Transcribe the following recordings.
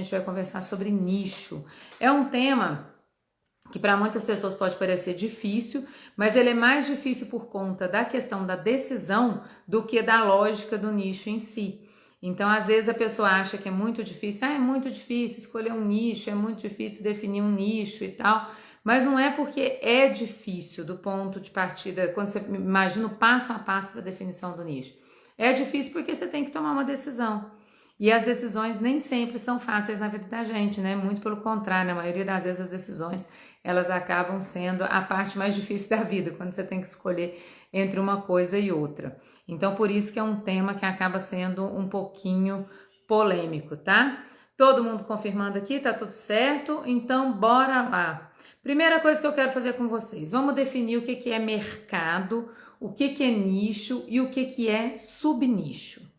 gente vai conversar sobre nicho. É um tema que para muitas pessoas pode parecer difícil, mas ele é mais difícil por conta da questão da decisão do que da lógica do nicho em si. Então, às vezes a pessoa acha que é muito difícil, é muito difícil escolher um nicho, é muito difícil definir um nicho e tal, mas não é porque é difícil do ponto de partida, quando você imagina o passo a passo para a definição do nicho. É difícil porque você tem que tomar uma decisão. E as decisões nem sempre são fáceis na vida da gente, né? Muito pelo contrário, na maioria das vezes as decisões, elas acabam sendo a parte mais difícil da vida, quando você tem que escolher entre uma coisa e outra. Então, por isso que é um tema que acaba sendo um pouquinho polêmico, tá? Todo mundo confirmando aqui, tá tudo certo? Então, bora lá. Primeira coisa que eu quero fazer com vocês, vamos definir o que é mercado, o que é nicho e o que é subnicho.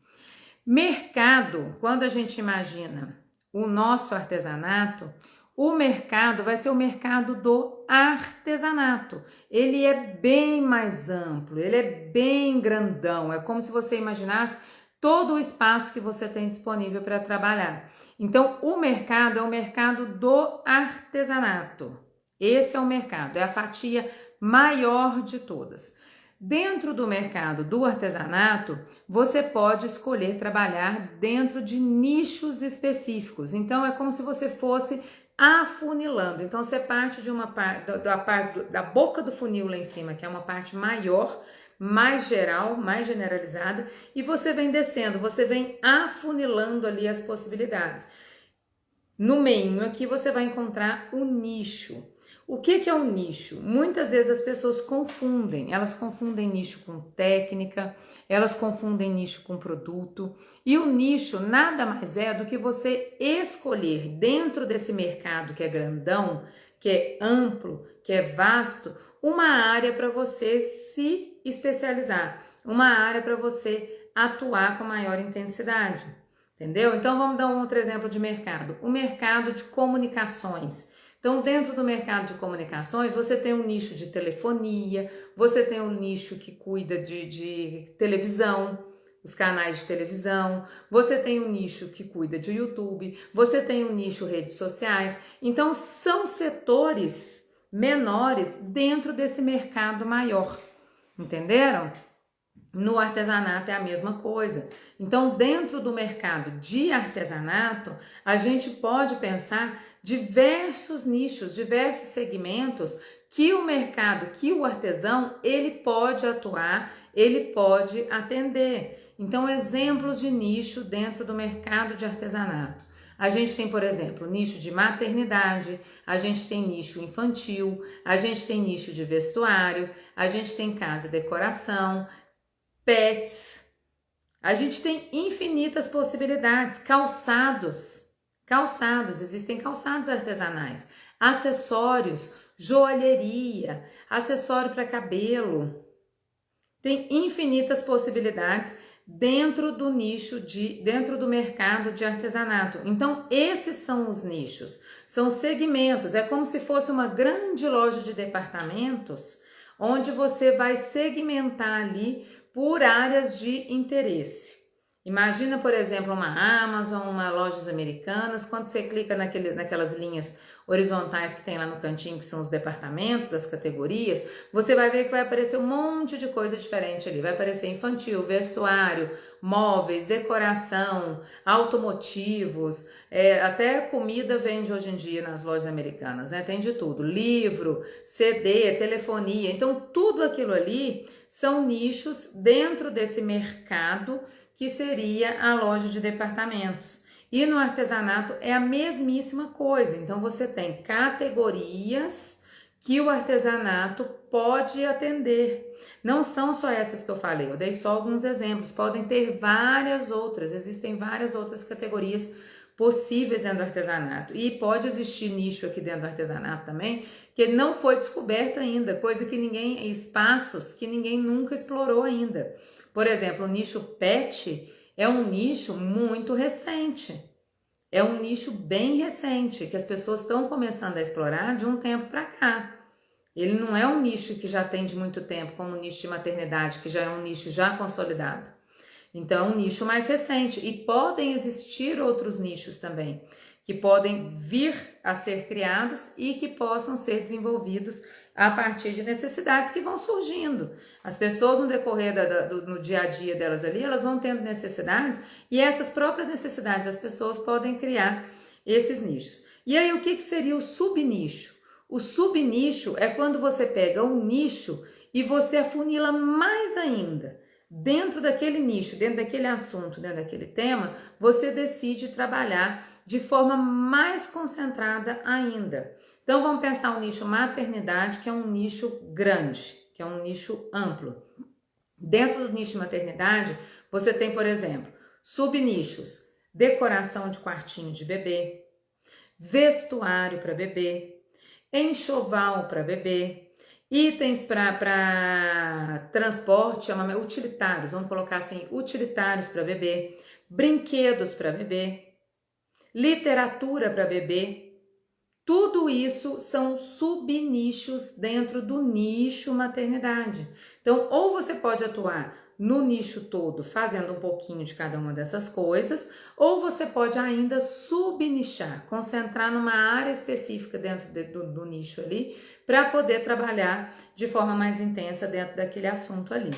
Mercado, quando a gente imagina o nosso artesanato, o mercado vai ser o mercado do artesanato. Ele é bem mais amplo, ele é bem grandão, é como se você imaginasse todo o espaço que você tem disponível para trabalhar. Então, o mercado é o mercado do artesanato. Esse é o mercado, é a fatia maior de todas. Dentro do mercado do artesanato, você pode escolher trabalhar dentro de nichos específicos. Então, é como se você fosse afunilando. Então, você parte de uma parte da boca do funil lá em cima, que é uma parte maior, mais geral, mais generalizada, e você vem descendo, você vem afunilando ali as possibilidades. No meio aqui você vai encontrar o nicho. O que é um nicho? Muitas vezes as pessoas confundem, elas confundem nicho com técnica, elas confundem nicho com produto, e o nicho nada mais é do que você escolher dentro desse mercado que é grandão, que é amplo, que é vasto, uma área para você se especializar, uma área para você atuar com maior intensidade, entendeu? Então vamos dar um outro exemplo de mercado, o mercado de comunicações. Então, dentro do mercado de comunicações, você tem um nicho de telefonia, você tem um nicho que cuida de televisão, os canais de televisão, você tem um nicho que cuida de YouTube, você tem um nicho redes sociais. Então, são setores menores dentro desse mercado maior, entenderam? No artesanato é a mesma coisa. Então, dentro do mercado de artesanato, a gente pode pensar diversos nichos, diversos segmentos que o mercado, que o artesão, ele pode atuar, ele pode atender. Então, exemplos de nicho dentro do mercado de artesanato. A gente tem, por exemplo, nicho de maternidade, a gente tem nicho infantil, a gente tem nicho de vestuário, a gente tem casa e decoração, pets, a gente tem infinitas possibilidades, calçados, existem calçados artesanais, acessórios, joalheria, acessório para cabelo, tem infinitas possibilidades dentro do nicho, dentro do mercado de artesanato. Então, esses são os nichos, são segmentos, é como se fosse uma grande loja de departamentos, onde você vai segmentar ali por áreas de interesse. Imagina, por exemplo, uma Amazon, uma Lojas Americanas, quando você clica naquelas linhas horizontais que tem lá no cantinho, que são os departamentos, as categorias, você vai ver que vai aparecer um monte de coisa diferente ali. Vai aparecer infantil, vestuário, móveis, decoração, automotivos, até comida vende hoje em dia nas lojas americanas, né? Tem de tudo, livro, CD, telefonia. Então, tudo aquilo ali são nichos dentro desse mercado que seria a loja de departamentos. E no artesanato é a mesmíssima coisa. Então, você tem categorias que o artesanato pode atender. Não são só essas que eu falei, eu dei só alguns exemplos. Podem ter várias outras, existem várias outras categorias possíveis dentro do artesanato. E pode existir nicho aqui dentro do artesanato também, que não foi descoberto ainda, espaços que ninguém nunca explorou ainda. Por exemplo, o nicho pet é um nicho muito recente. É um nicho bem recente, que as pessoas estão começando a explorar de um tempo para cá. Ele não é um nicho que já tem de muito tempo, como o nicho de maternidade, que já é um nicho já consolidado. Então, é um nicho mais recente. E podem existir outros nichos também, que podem vir a ser criados e que possam ser desenvolvidos a partir de necessidades que vão surgindo. As pessoas no decorrer no dia a dia delas ali, elas vão tendo necessidades e essas próprias necessidades as pessoas podem criar esses nichos. E aí o que seria o subnicho? O subnicho é quando você pega um nicho e você afunila mais ainda. Dentro daquele nicho, dentro daquele assunto, dentro daquele tema, você decide trabalhar de forma mais concentrada ainda. Então vamos pensar o nicho maternidade, que é um nicho grande, que é um nicho amplo. Dentro do nicho maternidade, você tem, por exemplo, subnichos: decoração de quartinho de bebê, vestuário para bebê, enxoval para bebê, itens para transporte, utilitários, vamos colocar assim, utilitários para bebê, brinquedos para bebê, literatura para bebê. Tudo isso são subnichos dentro do nicho maternidade. Então, ou você pode atuar no nicho todo, fazendo um pouquinho de cada uma dessas coisas, ou você pode ainda subnichar, concentrar numa área específica dentro do nicho ali, para poder trabalhar de forma mais intensa dentro daquele assunto ali.